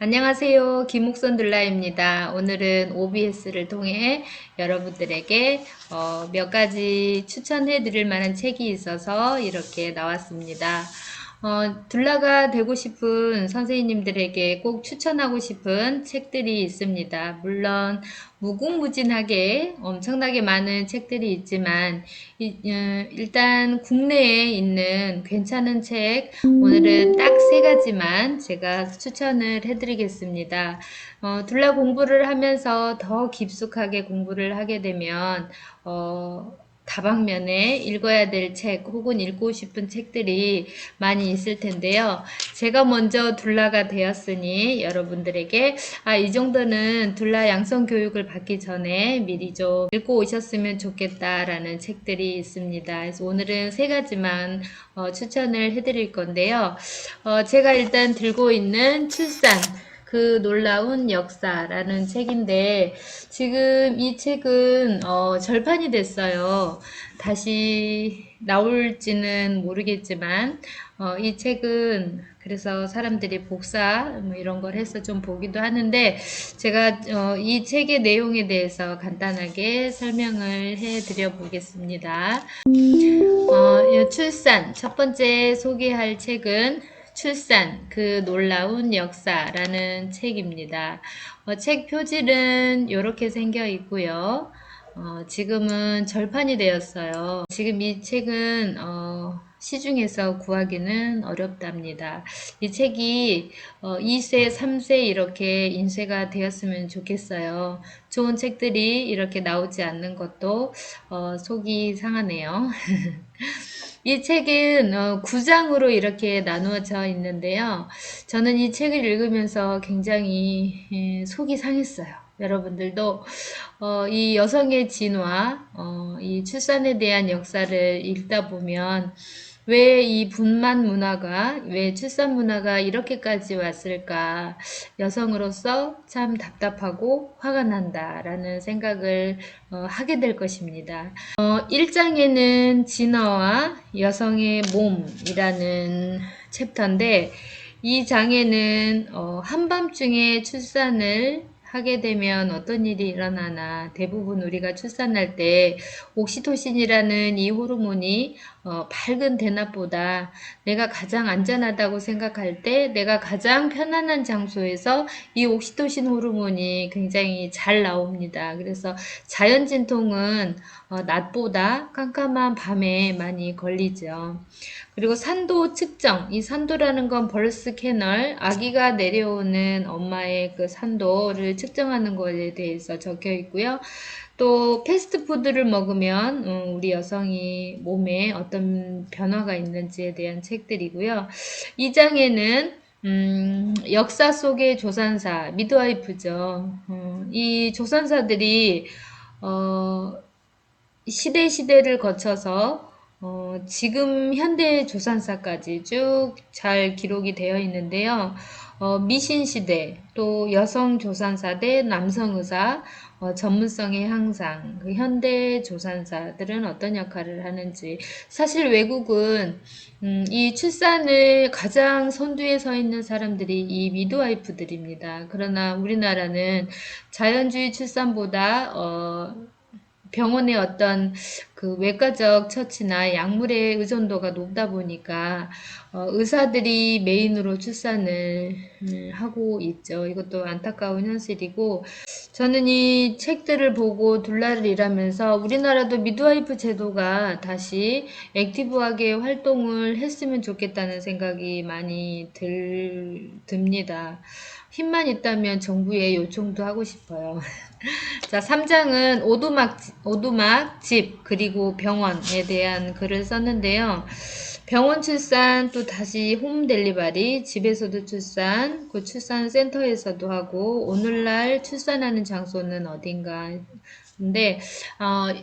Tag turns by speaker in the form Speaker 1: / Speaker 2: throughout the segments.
Speaker 1: 안녕하세요. 김옥선 둘라입니다. 오늘은 OBS를 통해 여러분들에게 몇 가지 추천해 드릴 만한 책이 있어서 이렇게 나왔습니다. 둘라가 되고 싶은 선생님들에게 꼭 추천하고 싶은 책들이 있습니다. 물론 무궁무진하게 엄청나게 많은 책들이 있지만 일단 국내에 있는 괜찮은 책 오늘은 딱 세 가지만 제가 추천을 해드리겠습니다. 둘라 공부를 하면서 더 깊숙하게 공부를 하게 되면 다방면에 읽어야 될 책 혹은 읽고 싶은 책들이 많이 있을 텐데요. 제가 먼저 둘라가 되었으니 여러분들에게 이 정도는 둘라 양성 교육을 받기 전에 미리 좀 읽고 오셨으면 좋겠다라는 책들이 있습니다. 그래서 오늘은 세 가지만 추천을 해드릴 건데요. 제가 일단 들고 있는 출산 그 놀라운 역사라는 책인데 지금 이 책은 절판이 됐어요. 다시 나올지는 모르겠지만 이 책은 그래서 사람들이 복사 뭐 이런 걸 해서 좀 보기도 하는데 제가 이 책의 내용에 대해서 간단하게 설명을 해 드려 보겠습니다. 출산 첫 번째 소개할 책은 출산 그 놀라운 역사라는 책입니다. 책 표지는 이렇게 생겨 있고요. 지금은 절판이 되었어요. 지금 이 책은 시중에서 구하기는 어렵답니다. 이 책이 2세, 3세 이렇게 인쇄가 되었으면 좋겠어요. 좋은 책들이 이렇게 나오지 않는 것도 속이 상하네요. 이 책은 9장으로 이렇게 나누어져 있는데요. 저는 이 책을 읽으면서 굉장히 속이 상했어요. 여러분들도 이 여성의 진화, 이 출산에 대한 역사를 읽다 보면 왜 이 분만 문화가, 왜 출산 문화가 이렇게까지 왔을까? 여성으로서 참 답답하고 화가 난다라는 생각을 하게 될 것입니다. 1장에는 진화와 여성의 몸이라는 챕터인데 이 장에는 한밤중에 출산을 하게 되면 어떤 일이 일어나나 대부분 우리가 출산할 때 옥시토신이라는 이 호르몬이 밝은 대낮보다 내가 가장 안전하다고 생각할 때 내가 가장 편안한 장소에서 이 옥시토신 호르몬이 굉장히 잘 나옵니다. 그래서 자연 진통은 낮보다 깜깜한 밤에 많이 걸리죠. 그리고 산도 측정, 이 산도라는 건 벌스 캐널, 아기가 내려오는 엄마의 그 산도를 측정하는 것에 대해서 적혀 있고요. 또 패스트푸드를 먹으면 우리 여성이 몸에 어떤 변화가 있는지에 대한 책들이고요. 이 장에는 역사 속의 조산사, 미드와이프죠. 이 조산사들이 시대를 거쳐서 지금 현대 조산사까지 쭉 잘 기록이 되어 있는데요. 미신 시대, 또 여성 조산사 대 남성 의사, 전문성의 향상, 그 현대 조산사들은 어떤 역할을 하는지. 사실 외국은 이 출산을 가장 선두에 서 있는 사람들이 이 미드와이프들입니다. 그러나 우리나라는 자연주의 출산보다 병원의 어떤 그 외과적 처치나 약물의 의존도가 높다 보니까 의사들이 메인으로 출산을 하고 있죠. 이것도 안타까운 현실이고 저는 이 책들을 보고 둘라를 일하면서 우리나라도 미드와이프 제도가 다시 액티브하게 활동을 했으면 좋겠다는 생각이 많이 듭니다. 힘만 있다면 정부에 요청도 하고 싶어요. 자, 3장은 오두막 집, 그리고 병원에 대한 글을 썼는데요. 병원 출산, 또 다시 홈 델리버리, 집에서도 출산, 그 출산 센터에서도 하고, 오늘날 출산하는 장소는 어딘가. 근데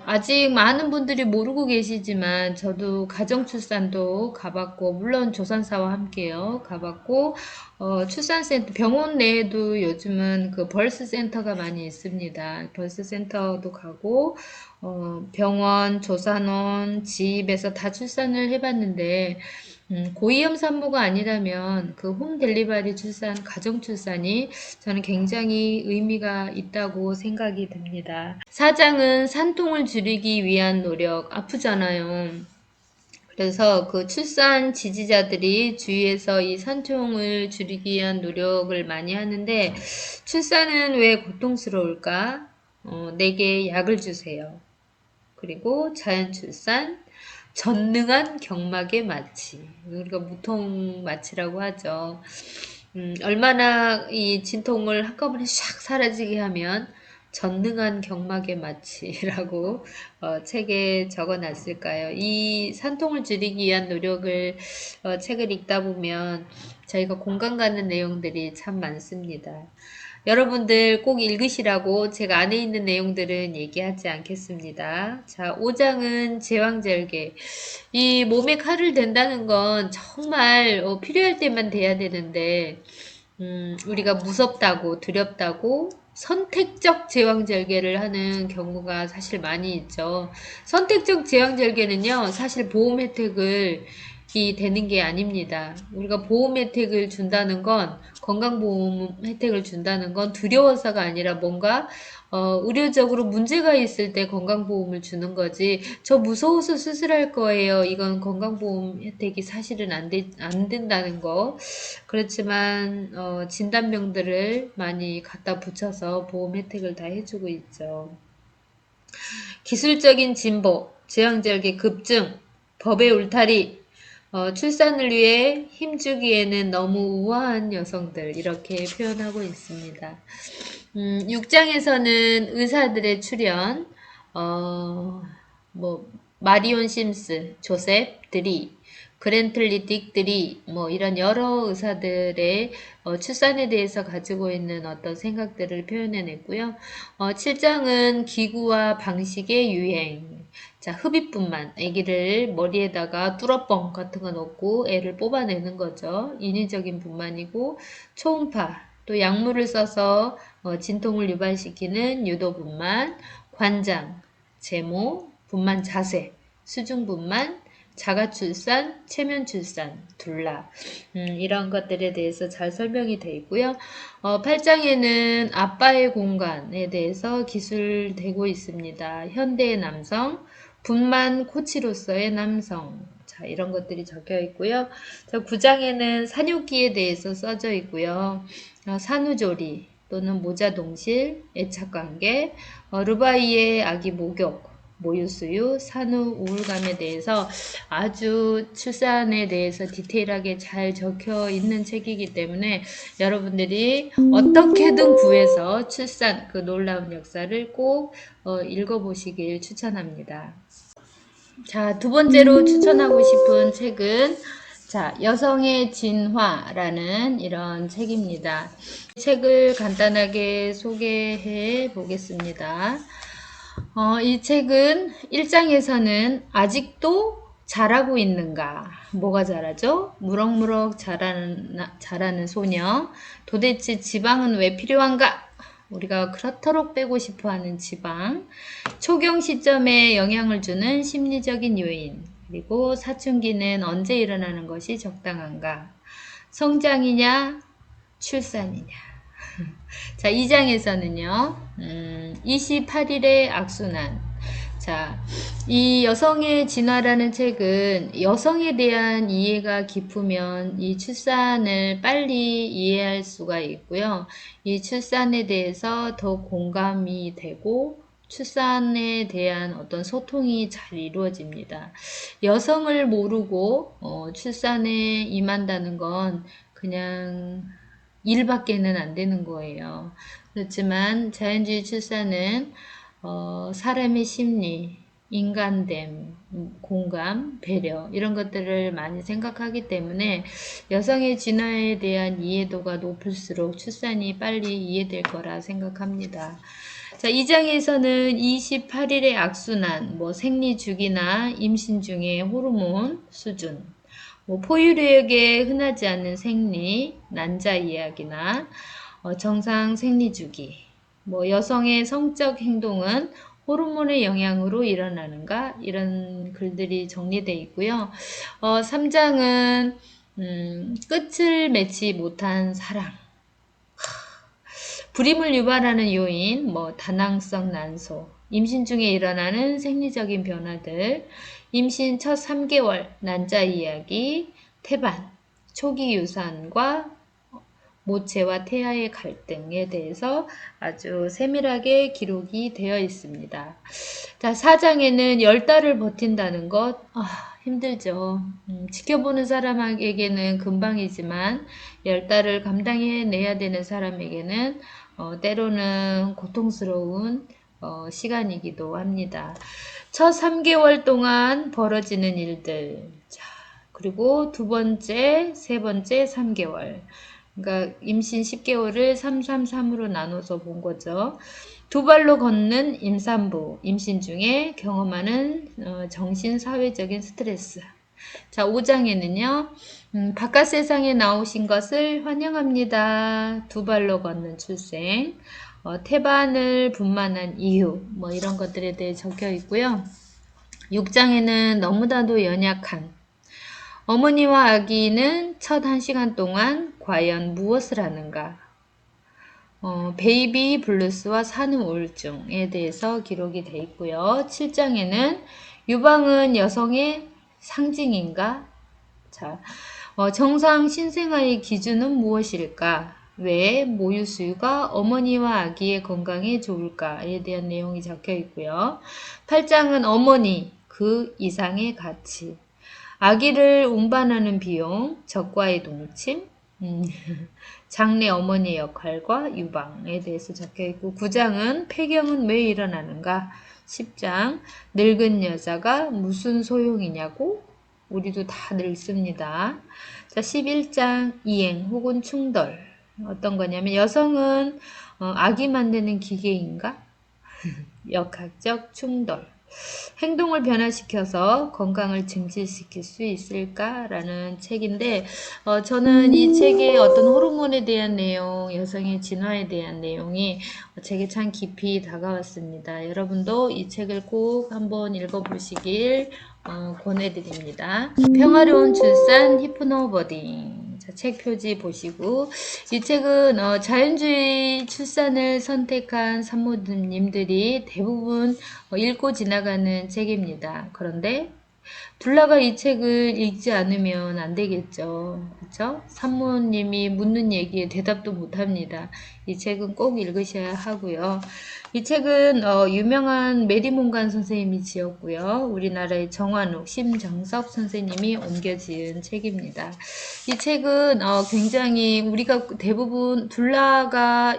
Speaker 1: 아직 많은 분들이 모르고 계시지만 저도 가정 출산도 가봤고 물론 조산사와 함께요 가봤고 출산센터 병원 내에도 요즘은 그 벌스 센터가 많이 있습니다. 벌스 센터도 가고 병원, 조산원, 집에서 다 출산을 해봤는데 고위험 산모가 아니라면 그 홈 델리버리 출산, 가정 출산이 저는 굉장히 의미가 있다고 생각이 듭니다. 4장은 산통을 줄이기 위한 노력, 아프잖아요. 그래서 그 출산 지지자들이 주위에서 이 산통을 줄이기 위한 노력을 많이 하는데, 출산은 왜 고통스러울까? 내게 약을 주세요. 그리고 자연 출산, 전능한 경막의 마취. 우리가 무통 마취라고 하죠. 얼마나 이 진통을 한꺼번에 샥 사라지게 하면 전능한 경막의 마취라고 책에 적어놨을까요? 이 산통을 줄이기 위한 노력을 책을 읽다 보면 저희가 공감 가는 내용들이 참 많습니다. 여러분들 꼭 읽으시라고 제가 안에 있는 내용들은 얘기하지 않겠습니다. 자, 5장은 제왕절개. 이 몸에 칼을 댄다는 건 정말 필요할 때만 돼야 되는데, 우리가 무섭다고 두렵다고 선택적 제왕절개를 하는 경우가 사실 많이 있죠. 선택적 제왕절개는요, 사실 보험 혜택을 이 되는 게 아닙니다. 우리가 보험 혜택을 준다는 건, 건강보험 혜택을 준다는 건 두려워서가 아니라 뭔가 의료적으로 문제가 있을 때 건강보험을 주는 거지, 저 무서워서 수술할 거예요, 이건 건강보험 혜택이 사실은 안 된다는 거. 그렇지만 진단병들을 많이 갖다 붙여서 보험 혜택을 다 해주고 있죠. 기술적인 진보, 제왕절개 급증, 법의 울타리, 출산을 위해 힘주기에는 너무 우아한 여성들, 이렇게 표현하고 있습니다. 6장에서는 의사들의 출연, 마리온 심스, 조셉 드리, 그랜틀리 딕들이 이런 여러 의사들의 출산에 대해서 가지고 있는 어떤 생각들을 표현해냈고요. 7장은 기구와 방식의 유행. 자, 흡입뿐만, 아기를 머리에다가 뚫어뻥 같은 거 넣고 애를 뽑아내는 거죠. 인위적인 분만이고, 초음파, 또 약물을 써서 진통을 유발시키는 유도분만, 관장, 제모, 분만 자세, 수중분만, 자가출산, 체면출산, 둘라, 이런 것들에 대해서 잘 설명이 되어 있고요. 8장에는 아빠의 공간에 대해서 기술되고 있습니다. 현대의 남성, 분만 코치로서의 남성, 자, 이런 것들이 적혀 있고요. 9장에는 산육기에 대해서 써져 있고요. 산후조리 또는 모자동실, 애착관계, 루바이의 아기 목욕, 모유수유, 산후 우울감에 대해서 아주 출산에 대해서 디테일하게 잘 적혀 있는 책이기 때문에 여러분들이 어떻게든 구해서 출산 그 놀라운 역사를 꼭 읽어보시길 추천합니다. 자, 두 번째로 추천하고 싶은 책은 여성의 진화라는 이런 책입니다. 책을 간단하게 소개해 보겠습니다. 이 책은 1장에서는 아직도 자라고 있는가? 뭐가 자라죠? 무럭무럭 자라는 소녀. 도대체 지방은 왜 필요한가? 우리가 그렇도록 빼고 싶어하는 지방. 초경 시점에 영향을 주는 심리적인 요인. 그리고 사춘기는 언제 일어나는 것이 적당한가? 성장이냐? 출산이냐? 자, 2장에서는요, 28일의 악순환. 자, 이 여성의 진화라는 책은 여성에 대한 이해가 깊으면 이 출산을 빨리 이해할 수가 있고요. 이 출산에 대해서 더 공감이 되고 출산에 대한 어떤 소통이 잘 이루어집니다. 여성을 모르고 출산에 임한다는 건 그냥 일밖에는 안 되는 거예요. 그렇지만 자연주의 출산은 사람의 심리, 인간됨, 공감, 배려 이런 것들을 많이 생각하기 때문에 여성의 진화에 대한 이해도가 높을수록 출산이 빨리 이해될 거라 생각합니다. 자, 2장에서는 28일의 악순환, 생리주기나 임신 중의 호르몬 수준, 포유류에게 흔하지 않는 생리, 난자 이야기나 정상 생리주기, 여성의 성적 행동은 호르몬의 영향으로 일어나는가? 이런 글들이 정리되어 있고요. 3장은 끝을 맺지 못한 사랑, 불임을 유발하는 요인, 다낭성 난소, 임신 중에 일어나는 생리적인 변화들, 임신 첫 3개월, 난자 이야기, 태반, 초기 유산과 모체와 태아의 갈등에 대해서 아주 세밀하게 기록이 되어 있습니다. 자, 4장에는 10달을 버틴다는 것, 힘들죠. 지켜보는 사람에게는 금방이지만 10달을 감당해내야 되는 사람에게는 때로는 고통스러운 시간이기도 합니다. 첫 3개월 동안 벌어지는 일들, 자, 그리고 두 번째, 세 번째 3개월. 그러니까 임신 10개월을 333으로 나눠서 본 거죠. 두 발로 걷는 임산부, 임신 중에 경험하는 정신사회적인 스트레스. 자, 5장에는요, 바깥 세상에 나오신 것을 환영합니다. 두 발로 걷는 출생, 태반을 분만한 이유, 이런 것들에 대해 적혀 있고요. 6장에는 너무나도 연약한 어머니와 아기는 첫 1시간 동안 과연 무엇을 하는가? 베이비 블루스와 산후 우울증에 대해서 기록이 되어 있고요. 7장에는 유방은 여성의 상징인가? 자, 정상 신생아의 기준은 무엇일까? 왜 모유 수유가 어머니와 아기의 건강에 좋을까에 대한 내용이 적혀 있고요. 8장은 어머니, 그 이상의 가치. 아기를 운반하는 비용, 적과의 동침, 장래 어머니의 역할과 유방에 대해서 적혀있고 9장은 폐경은 왜 일어나는가 10장 늙은 여자가 무슨 소용이냐고 우리도 다 늙습니다. 자 11장 이행 혹은 충돌 어떤 거냐면 여성은 아기 만드는 기계인가 역학적 충돌 행동을 변화시켜서 건강을 증진시킬 수 있을까라는 책인데 저는 이 책의 어떤 호르몬에 대한 내용, 여성의 진화에 대한 내용이 제게 참 깊이 다가왔습니다. 여러분도 이 책을 꼭 한번 읽어보시길 권해드립니다. 평화로운 출산 히프노버딩 책 표지 보시고 이 책은 자연주의 출산을 선택한 산모님들이 대부분 읽고 지나가는 책입니다. 그런데 둘라가 이 책을 읽지 않으면 안 되겠죠. 그렇죠? 산모님이 묻는 얘기에 대답도 못 합니다. 이 책은 꼭 읽으셔야 하고요. 이 책은 유명한 메리몽간 선생님이 지었고요. 우리나라의 정환욱, 심정섭 선생님이 옮겨 지은 책입니다. 이 책은 굉장히 우리가 대부분 둘라가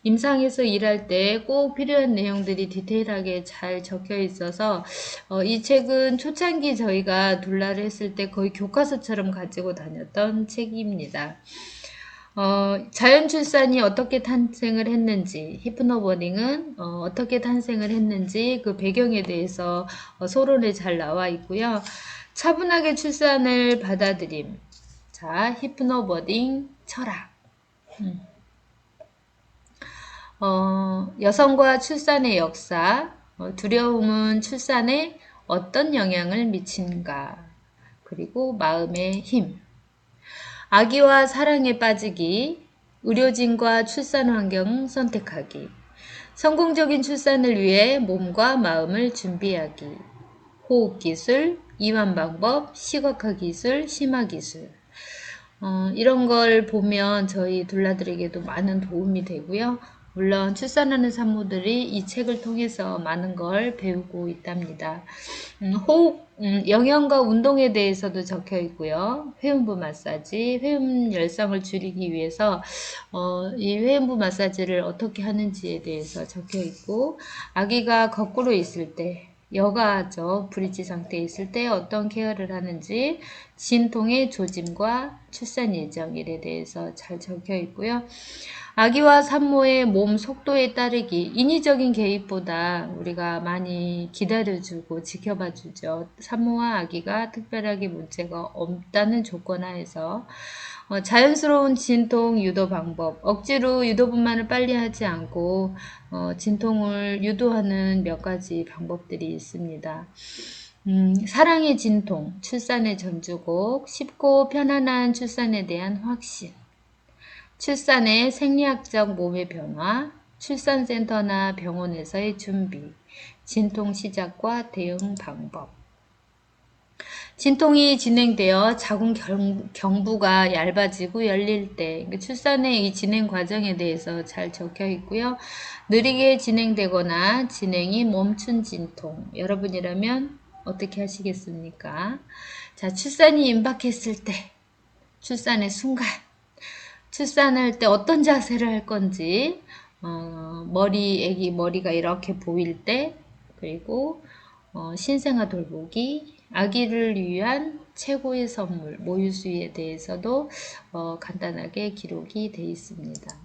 Speaker 1: 임상에서 일할 때 꼭 필요한 내용들이 디테일하게 잘 적혀 있어서 이 책은 초창기 저희가 둘라를 했을 때 거의 교과서처럼 가지고 다녔던 책입니다. 자연 출산이 어떻게 탄생을 했는지, 히프노버딩은 어떻게 탄생을 했는지 그 배경에 대해서 소론에 잘 나와 있고요. 차분하게 출산을 받아들임. 자, 히프노버딩 철학. 여성과 출산의 역사, 두려움은 출산에 어떤 영향을 미치는가, 그리고 마음의 힘, 아기와 사랑에 빠지기, 의료진과 출산 환경 선택하기, 성공적인 출산을 위해 몸과 마음을 준비하기, 호흡 기술, 이완 방법, 시각화 기술, 심화 기술. 이런 걸 보면 저희 둘라들에게도 많은 도움이 되고요. 물론 출산하는 산모들이 이 책을 통해서 많은 걸 배우고 있답니다. 호흡, 영양과 운동에 대해서도 적혀 있고요. 회음부 마사지, 회음 열성을 줄이기 위해서 이 회음부 마사지를 어떻게 하는지에 대해서 적혀 있고 아기가 거꾸로 있을 때 여가죠. 브릿지 상태에 있을 때 어떤 케어를 하는지 진통의 조짐과 출산 예정일에 대해서 잘 적혀 있고요. 아기와 산모의 몸 속도에 따르기, 인위적인 개입보다 우리가 많이 기다려주고 지켜봐주죠. 산모와 아기가 특별하게 문제가 없다는 조건 하에서 자연스러운 진통 유도 방법, 억지로 유도 분만을 빨리 하지 않고 진통을 유도하는 몇 가지 방법들이 있습니다. 사랑의 진통, 출산의 전주곡, 쉽고 편안한 출산에 대한 확신, 출산의 생리학적 몸의 변화, 출산센터나 병원에서의 준비, 진통 시작과 대응 방법. 진통이 진행되어 자궁 경부가 얇아지고 열릴 때 출산의 이 진행 과정에 대해서 잘 적혀 있고요. 느리게 진행되거나 진행이 멈춘 진통. 여러분이라면 어떻게 하시겠습니까? 자, 출산이 임박했을 때, 출산의 순간, 출산할 때 어떤 자세를 할 건지, 애기 머리가 이렇게 보일 때, 그리고 신생아 돌보기, 아기를 위한 최고의 선물, 모유수유에 대해서도 간단하게 기록이 되어 있습니다.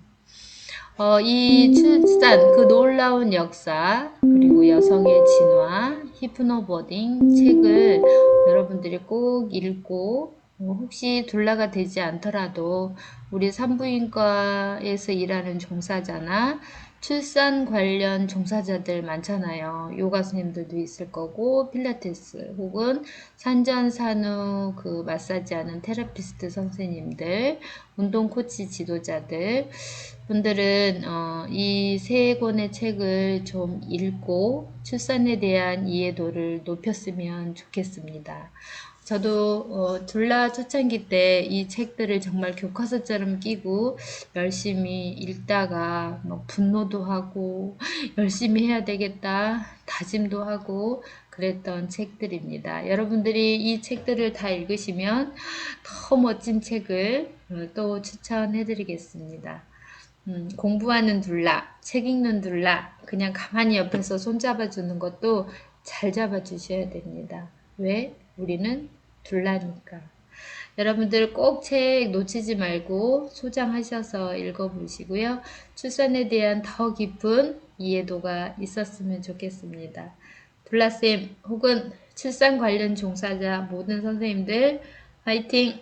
Speaker 1: 이 출산, 그 놀라운 역사, 그리고 여성의 진화, 히프노버딩 책을 여러분들이 꼭 읽고, 혹시 둘라가 되지 않더라도 우리 산부인과에서 일하는 종사자나 출산 관련 종사자들 많잖아요. 요가 선생님들도 있을 거고, 필라테스 혹은 산전산후 그 마사지 하는 테라피스트 선생님들, 운동 코치 지도자들 분들은 이 세 권의 책을 좀 읽고 출산에 대한 이해도를 높였으면 좋겠습니다. 저도 둘라 초창기 때 이 책들을 정말 교과서처럼 끼고 열심히 읽다가 막 분노도 하고 열심히 해야 되겠다 다짐도 하고 그랬던 책들입니다. 여러분들이 이 책들을 다 읽으시면 더 멋진 책을 또 추천해 드리겠습니다. 공부하는 둘라, 책 읽는 둘라, 그냥 가만히 옆에서 손잡아 주는 것도 잘 잡아 주셔야 됩니다. 왜? 우리는 둘라니까. 여러분들 꼭 책 놓치지 말고 소장하셔서 읽어보시고요. 출산에 대한 더 깊은 이해도가 있었으면 좋겠습니다. 둘라쌤 혹은 출산 관련 종사자 모든 선생님들 화이팅!